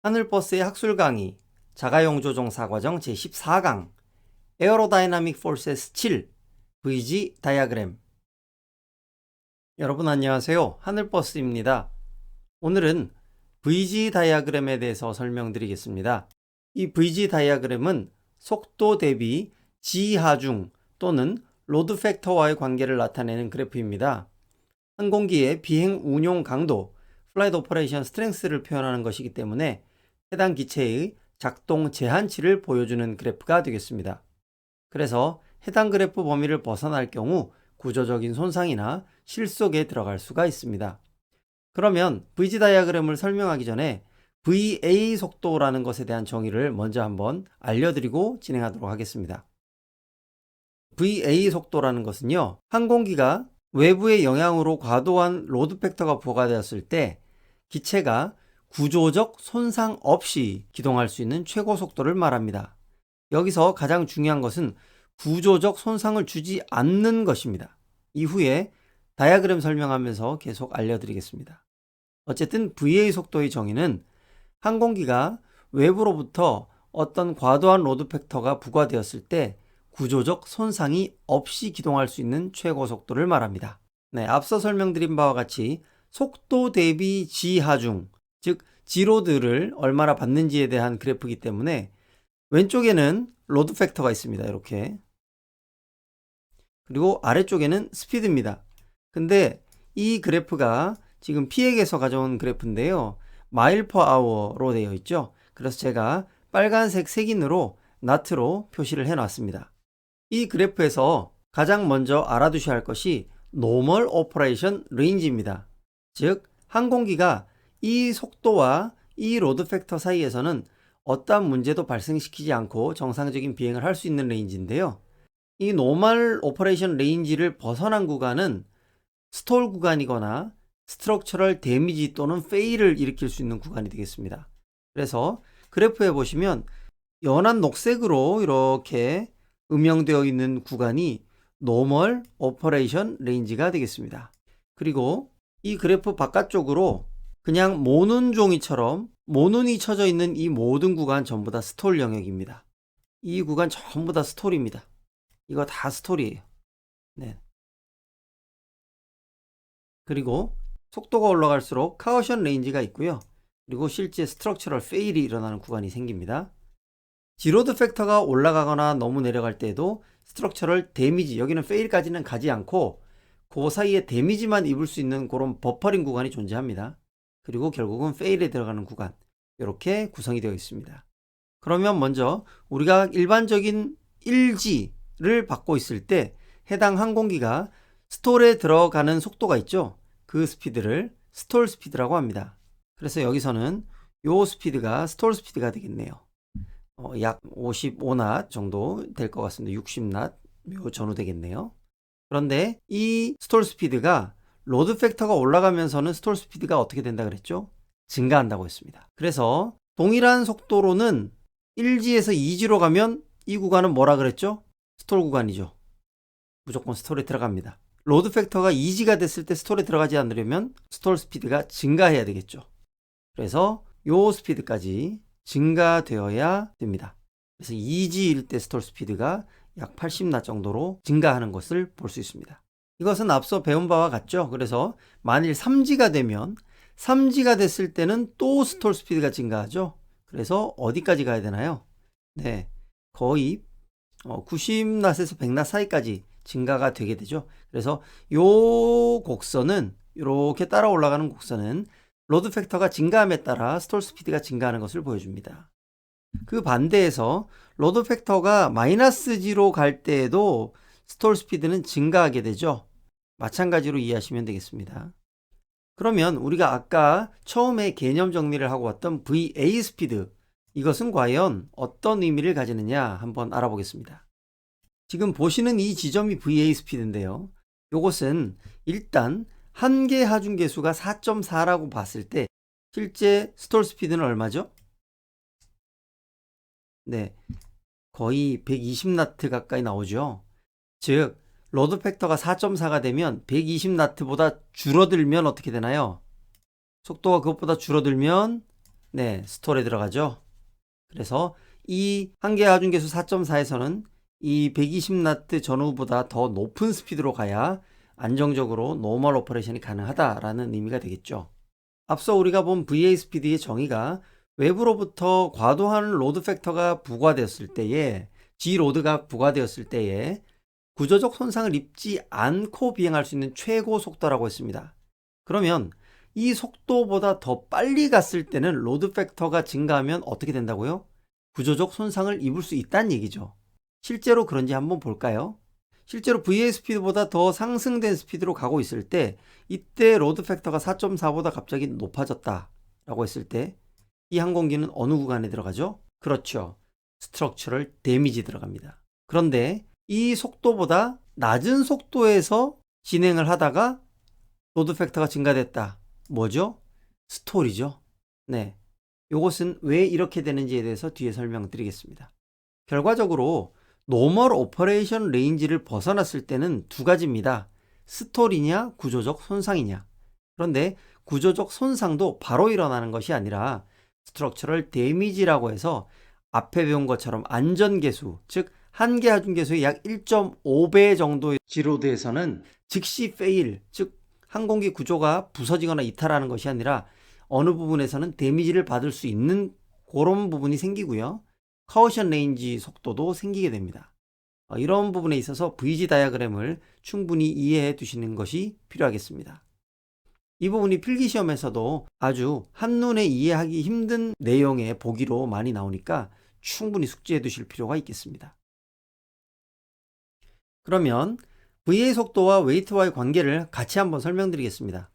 하늘버스의 학술 강의, 자가용 조종 사과정 제14강, 에어로다이나믹 포스에스 7, VG 다이어그램. 여러분 안녕하세요. 하늘버스입니다. 오늘은 VG 다이어그램에 대해서 설명드리겠습니다. 이 VG 다이어그램은 속도 대비 G하중 또는 로드 팩터와의 관계를 나타내는 그래프입니다. 항공기의 비행 운용 강도, 플라이트 오퍼레이션 스트렝스를 표현하는 것이기 때문에 해당 기체의 작동 제한치를 보여주는 그래프가 되겠습니다. 그래서 해당 그래프 범위를 벗어날 경우 구조적인 손상이나 실속에 들어갈 수가 있습니다. 그러면 VG 다이어그램을 설명하기 전에 VA 속도라는 것에 대한 정의를 먼저 한번 알려드리고 진행하도록 하겠습니다. VA 속도라는 것은요, 항공기가 외부의 영향으로 과도한 로드 팩터가 부과되었을 때 기체가 구조적 손상 없이 기동할 수 있는 최고 속도를 말합니다. 여기서 가장 중요한 것은 구조적 손상을 주지 않는 것입니다. 이후에 다이어그램 설명하면서 계속 알려드리겠습니다. 어쨌든 VA 속도의 정의는 항공기가 외부로부터 어떤 과도한 로드 팩터가 부과되었을 때 구조적 손상이 없이 기동할 수 있는 최고 속도를 말합니다. 네, 앞서 설명드린 바와 같이 속도 대비 G하중, 즉 G로드를 얼마나 받는지에 대한 그래프이기 때문에 왼쪽에는 로드 팩터가 있습니다. 이렇게. 그리고 아래쪽에는 스피드입니다. 근데 이 그래프가 지금 P액에서 가져온 그래프인데요. 마일 퍼 아워로 되어 있죠. 그래서 제가 빨간색 색인으로 나트로 표시를 해 놨습니다. 이 그래프에서 가장 먼저 알아두셔야 할 것이 노멀 오퍼레이션 레인지입니다. 즉 항공기가 이 속도와 이 로드 팩터 사이에서는 어떠한 문제도 발생시키지 않고 정상적인 비행을 할 수 있는 레인지인데요. 이 노멀 오퍼레이션 레인지를 벗어난 구간은 스톨 구간이거나 스트럭처럴 데미지 또는 페일을 일으킬 수 있는 구간이 되겠습니다. 그래서 그래프에 보시면 연한 녹색으로 이렇게 음영되어 있는 구간이 노멀 오퍼레이션 레인지가 되겠습니다. 그리고 이 그래프 바깥쪽으로 그냥 모눈 종이처럼 모눈이 쳐져 있는 이 모든 구간 전부 다 스톨 영역입니다. 이 구간 전부 다 스톨입니다. 이거 다 스톨이에요. 네. 그리고 속도가 올라갈수록 카우션 레인지가 있고요. 그리고 실제 스트럭처럴 페일이 일어나는 구간이 생깁니다. G로드 팩터가 올라가거나 너무 내려갈 때에도 스트럭처럴 데미지, 여기는 페일까지는 가지 않고 그 사이에 데미지만 입을 수 있는 그런 버퍼링 구간이 존재합니다. 그리고 결국은 페일에 들어가는 구간, 이렇게 구성이 되어 있습니다. 그러면 먼저 우리가 일반적인 1G를 받고 있을 때 해당 항공기가 스톨에 들어가는 속도가 있죠. 그 스피드를 스톨 스피드라고 합니다. 그래서 여기서는 요 스피드가 스톨 스피드가 되겠네요. 약 55낫 정도 될 것 같습니다. 60낫 요 전후 되겠네요. 그런데 이 스톨 스피드가 로드 팩터가 올라가면서는 스톨 스피드가 어떻게 된다 그랬죠? 증가한다고 했습니다. 그래서 동일한 속도로는 1G에서 2G로 가면 이 구간은 뭐라 그랬죠? 스톨 구간이죠. 무조건 스톨에 들어갑니다. 로드 팩터가 2G가 됐을 때 스톨에 들어가지 않으려면 스톨 스피드가 증가해야 되겠죠. 그래서 요 스피드까지 증가되어야 됩니다. 그래서 2G일 때 스톨 스피드가 약 80낫 정도로 증가하는 것을 볼 수 있습니다. 이것은 앞서 배운 바와 같죠. 그래서 만일 3G가 되면 3G가 됐을 때는 또 스톨 스피드가 증가하죠. 그래서 어디까지 가야 되나요? 네, 거의 90낫에서 100낫 사이까지 증가가 되게 되죠. 그래서 요 곡선은 이렇게 따라 올라가는 곡선은 로드 팩터가 증가함에 따라 스톨 스피드가 증가하는 것을 보여줍니다. 그 반대에서 로드 팩터가 마이너스 G로 갈 때에도 스톨 스피드는 증가하게 되죠. 마찬가지로 이해하시면 되겠습니다. 그러면 우리가 아까 처음에 개념 정리를 하고 왔던 VA 스피드, 이것은 과연 어떤 의미를 가지느냐 한번 알아보겠습니다. 지금 보시는 이 지점이 VA 스피드인데요. 이것은 일단 한계 하중 계수가 4.4라고 봤을 때 실제 스톨 스피드는 얼마죠? 네, 거의 120나트 가까이 나오죠. 즉 로드 팩터가 4.4가 되면 120나트보다 줄어들면 어떻게 되나요? 속도가 그것보다 줄어들면 네, 스톨에 들어가죠. 그래서 이 한계 하중계수 4.4에서는 이 120나트 전후보다 더 높은 스피드로 가야 안정적으로 노멀 오퍼레이션이 가능하다라는 의미가 되겠죠. 앞서 우리가 본 VA 스피드의 정의가 외부로부터 과도한 로드 팩터가 부과되었을 때에 G로드가 부과되었을 때에 구조적 손상을 입지 않고 비행할 수 있는 최고 속도라고 했습니다. 그러면 이 속도보다 더 빨리 갔을 때는 로드 팩터가 증가하면 어떻게 된다고요? 구조적 손상을 입을 수 있다는 얘기죠. 실제로 그런지 한번 볼까요? 실제로 VA 스피드보다 더 상승된 스피드로 가고 있을 때 이때 로드 팩터가 4.4보다 갑자기 높아졌다 라고 했을 때 이 항공기는 어느 구간에 들어가죠? 그렇죠. 스트럭처럴 데미지 들어갑니다. 그런데 이 속도보다 낮은 속도에서 진행을 하다가 로드 팩터가 증가됐다. 뭐죠? 스톨이죠. 네. 이것은 왜 이렇게 되는지에 대해서 뒤에 설명드리겠습니다. 결과적으로 노멀 오퍼레이션 레인지를 벗어났을 때는 두 가지입니다. 스톨이냐 구조적 손상이냐. 그런데 구조적 손상도 바로 일어나는 것이 아니라 스트럭처럴 데미지라고 해서 앞에 배운 것처럼 안전계수, 즉 한계 하중계수의 약 1.5배 정도의 G로드에서는 즉시 페일, 즉 항공기 구조가 부서지거나 이탈하는 것이 아니라 어느 부분에서는 데미지를 받을 수 있는 그런 부분이 생기고요. 카우션 레인지 속도도 생기게 됩니다. 이런 부분에 있어서 VG 다이어그램을 충분히 이해해 두시는 것이 필요하겠습니다. 이 부분이 필기시험에서도 아주 한눈에 이해하기 힘든 내용의 보기로 많이 나오니까 충분히 숙지해 두실 필요가 있겠습니다. 그러면 VA 속도와 웨이트와의 관계를 같이 한번 설명드리겠습니다.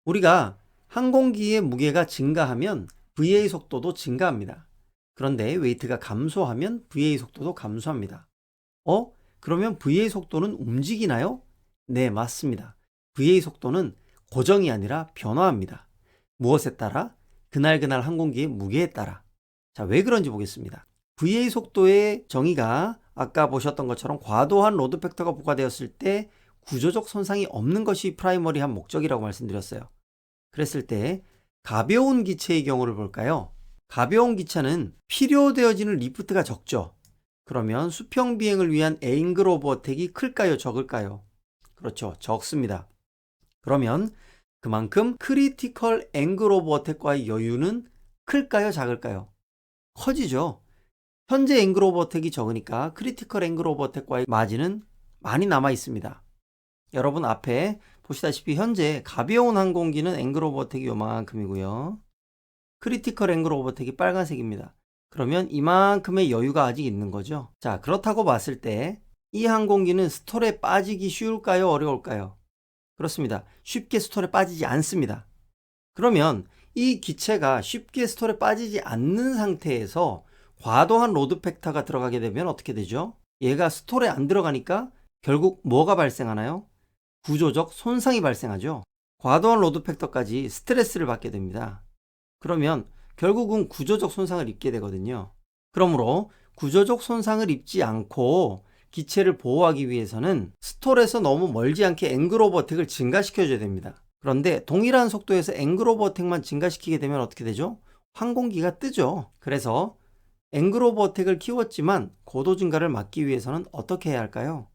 우리가 항공기의 무게가 증가하면 VA 속도도 증가합니다. 그런데 웨이트가 감소하면 VA 속도도 감소합니다. 그러면 VA 속도는 움직이나요? 네, 맞습니다. VA 속도는 고정이 아니라 변화합니다. 무엇에 따라? 그날 항공기의 무게에 따라. 자, 왜 그런지 보겠습니다. VA 속도의 정의가 아까 보셨던 것처럼 과도한 로드 팩터가 부과되었을 때 구조적 손상이 없는 것이 프라이머리한 목적이라고 말씀드렸어요. 그랬을 때 가벼운 기체의 경우를 볼까요? 가벼운 기체는 필요되어지는 리프트가 적죠. 그러면 수평 비행을 위한 앵글 오브 어택이 클까요? 적을까요? 그렇죠. 적습니다. 그러면 그만큼 크리티컬 앵글 오브 어택과의 여유는 클까요? 작을까요? 커지죠. 현재 앵글 오브 어택이 적으니까 크리티컬 앵글 오브 어택과의 마진은 많이 남아 있습니다. 여러분 앞에 보시다시피 현재 가벼운 항공기는 앵글 오브 어택이 요만큼이고요. 크리티컬 앵글 오브 어택이 빨간색입니다. 그러면 이만큼의 여유가 아직 있는 거죠. 자, 그렇다고 봤을 때 이 항공기는 스톨에 빠지기 쉬울까요? 어려울까요? 그렇습니다. 쉽게 스톨에 빠지지 않습니다. 그러면 이 기체가 쉽게 스톨에 빠지지 않는 상태에서 과도한 로드 팩터가 들어가게 되면 어떻게 되죠? 얘가 스톨에 안 들어가니까 결국 뭐가 발생하나요? 구조적 손상이 발생하죠. 과도한 로드 팩터까지 스트레스를 받게 됩니다. 그러면 결국은 구조적 손상을 입게 되거든요. 그러므로 구조적 손상을 입지 않고 기체를 보호하기 위해서는 스톨에서 너무 멀지 않게 앵글 오브 어택을 증가시켜줘야 됩니다. 그런데 동일한 속도에서 앵글 오브 어택만 증가시키게 되면 어떻게 되죠? 항공기가 뜨죠. 그래서 앵글 오브 어택을 키웠지만 고도 증가를 막기 위해서는 어떻게 해야 할까요?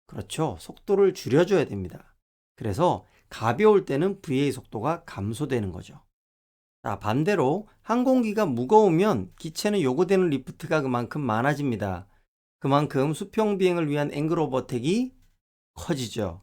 그렇죠. 속도를 줄여줘야 됩니다. 그래서 가벼울 때는 VA 속도가 감소되는 거죠. 자, 반대로 항공기가 무거우면 기체는 요구되는 리프트가 그만큼 많아집니다. 그만큼 수평 비행을 위한 앵글 오브 어택이 커지죠.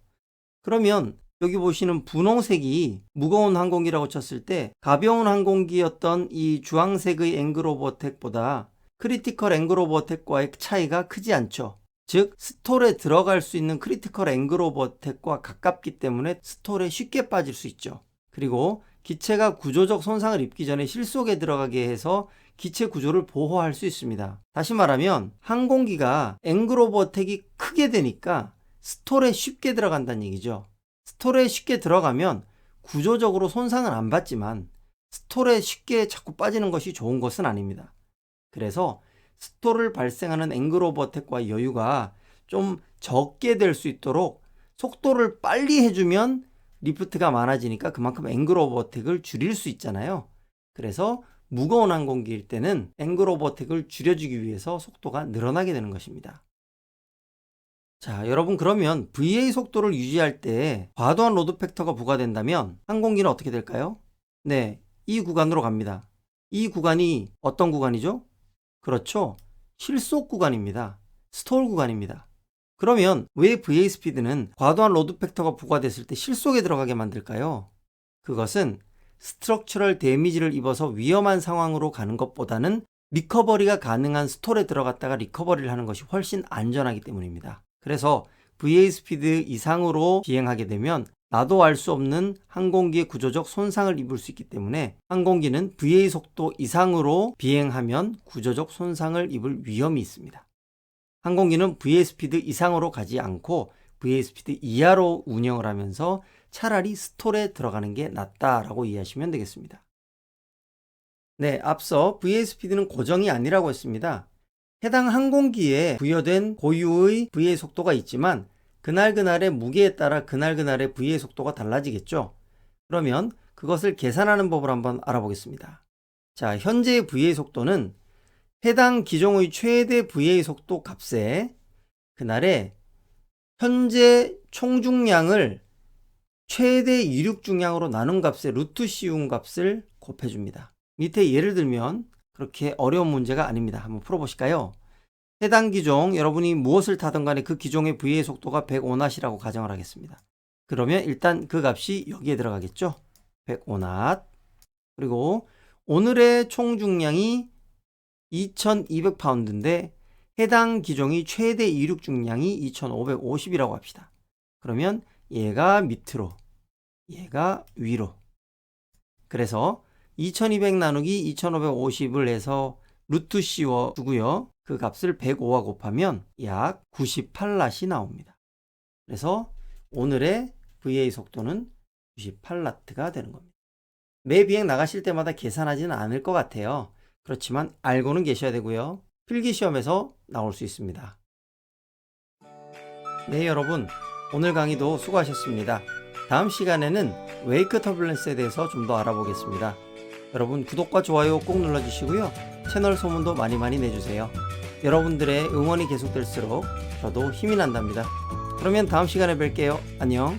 그러면 여기 보시는 분홍색이 무거운 항공기라고 쳤을 때 가벼운 항공기였던 이 주황색의 앵글 오브 어택보다 크리티컬 앵글 오브 어택과의 차이가 크지 않죠. 즉 스톨에 들어갈 수 있는 크리티컬 앵글 오브 어택과 가깝기 때문에 스톨에 쉽게 빠질 수 있죠. 그리고 기체가 구조적 손상을 입기 전에 실속에 들어가게 해서 기체 구조를 보호할 수 있습니다. 다시 말하면 항공기가 앵글 오브 어택이 크게 되니까 스톨에 쉽게 들어간다는 얘기죠. 스톨에 쉽게 들어가면 구조적으로 손상은 안 받지만 스톨에 쉽게 자꾸 빠지는 것이 좋은 것은 아닙니다. 그래서 스톨을 발생하는 앵글 오브 어택과 여유가 좀 적게 될 수 있도록 속도를 빨리 해주면 리프트가 많아지니까 그만큼 앵글 오브 어택을 줄일 수 있잖아요. 그래서 무거운 항공기일 때는 앵글 오버텍을 줄여주기 위해서 속도가 늘어나게 되는 것입니다. 자, 여러분 그러면 VA 속도를 유지할 때 과도한 로드 팩터가 부과된다면 항공기는 어떻게 될까요? 네, 이 구간으로 갑니다. 이 구간이 어떤 구간이죠? 그렇죠. 실속 구간입니다. 스톨 구간입니다. 그러면 왜 VA 스피드는 과도한 로드 팩터가 부과됐을 때 실속에 들어가게 만들까요? 그것은 스트럭처럴 데미지를 입어서 위험한 상황으로 가는 것보다는 리커버리가 가능한 스톨에 들어갔다가 리커버리를 하는 것이 훨씬 안전하기 때문입니다. 그래서 VA 스피드 이상으로 비행하게 되면 나도 알 수 없는 항공기의 구조적 손상을 입을 수 있기 때문에 항공기는 VA 속도 이상으로 비행하면 구조적 손상을 입을 위험이 있습니다. 항공기는 VA 스피드 이상으로 가지 않고 VA 스피드 이하로 운영을 하면서 차라리 스톨에 들어가는 게 낫다라고 이해하시면 되겠습니다. 네, 앞서 VA 스피드는 고정이 아니라고 했습니다. 해당 항공기에 부여된 고유의 VA 속도가 있지만 그날그날의 무게에 따라 그날그날의 VA 속도가 달라지겠죠. 그러면 그것을 계산하는 법을 한번 알아보겠습니다. 자, 현재의 VA 속도는 해당 기종의 최대 VA 속도 값에 그날의 현재 총중량을 최대 이륙 중량으로 나눈 값의 루트 씌운 값을 곱해줍니다. 밑에 예를 들면 그렇게 어려운 문제가 아닙니다. 한번 풀어보실까요? 해당 기종, 여러분이 무엇을 타든 간에 그 기종의 VA 속도가 105낫이라고 가정을 하겠습니다. 그러면 일단 그 값이 여기에 들어가겠죠? 105낫. 그리고 오늘의 총중량이 2200파운드인데 해당 기종이 최대 이륙 중량이 2550이라고 합시다. 그러면 얘가 밑으로, 얘가 위로. 그래서 2200 나누기 2550을 해서 루트 씌워 주고요. 그 값을 105와 곱하면 약 98낫이 나옵니다. 그래서 오늘의 VA 속도는 98나트가 되는 겁니다. 매 비행 나가실 때마다 계산하지는 않을 것 같아요. 그렇지만 알고는 계셔야 되고요. 필기시험에서 나올 수 있습니다. 네, 여러분 오늘 강의도 수고하셨습니다. 다음 시간에는 웨이크 터뷸런스에 대해서 좀 더 알아보겠습니다. 여러분 구독과 좋아요 꼭 눌러주시고요. 채널 소문도 많이 내주세요. 여러분들의 응원이 계속될수록 저도 힘이 난답니다. 그러면 다음 시간에 뵐게요. 안녕.